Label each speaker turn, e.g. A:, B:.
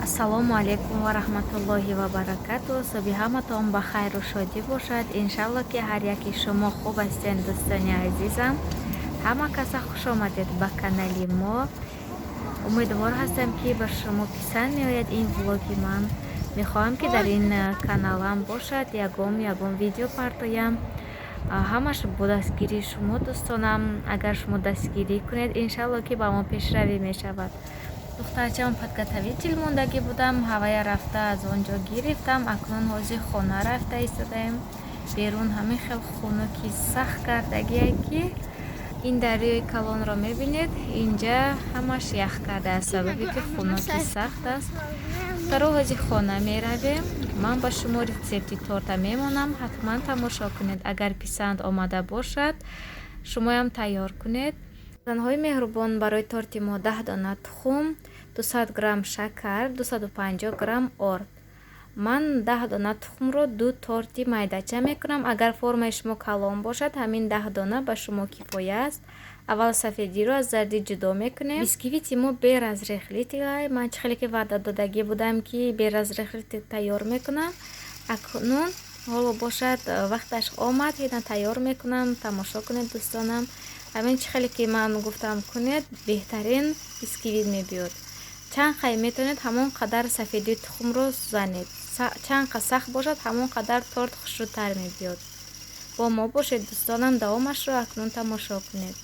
A: Ассалому алейкум ва раҳматуллоҳи ва баракатуҳ. Субҳи ҳаматон ба хайру шодӣ бошад. Иншалло ки ҳар яки шумо хуб ҳастед. Дӯстони азизам, ҳама каса хуш омадед ба канали мо. Умедвор ҳастам ки ба шумо писанд меояд ин влоги ман. Мехоҳам ки дар ин каналам бошад ягон видео партоям. Ҳамаш бо дастгирии шумо дӯстонам. Агар шумо дастгирӣ кунед, иншалло ки ба мо пешравӣ мешавад. духтарчаам подготовитель мондагӣ будам, ҳавая рафта аз он ҷо гирифтам. Акнун ҳозир хона рафта истодаем. Берун ҳамин хел хунуки сахт кардагие ки ин дарёи калонро мебинед, инҷа ҳамаш ях кардааст, сабаби ки хунуки сахт аст. Таро ҳозир хона меравем. Ман ба шумо рецепти торта мемонам. ҳатман тамошо кунед. Агар писанд омада бошад, шумоям тайёр кунед. Занҳои меҳрубон, барои торти мо 10 дона тухм, 200 грамм шакар, 250 грамм орд. Ман 10 дона тухмро 2 торти майдача мекунам. Агар формаи шумо калон бошад, ҳамин 10 дона ба шумо кифоя аст. аввал сафедиро аз зарди ҷудо мекунем. бисквити мо бер аз рехлити. Ман чӣ хеле ки ваъда додагӣ будам ки бер аз рехлити тайёр мекунам. Акнун ҳоло бошад вақташ омад, ҳина тайёр мекунам. Тамошо кунед дӯстонам. ҳамин чӣ хеле ки ман гуфтам кунед, беҳтарин бисквит мебиёд. чанд қай метавонед ҳамон қадар сафеди тухмро сӯзанед. чанд қа сахт бошад, ҳамон қадар торт хушрӯдтар мебиёд. бо мо бошед дӯстонам, давомашро акнун тамошо кунед.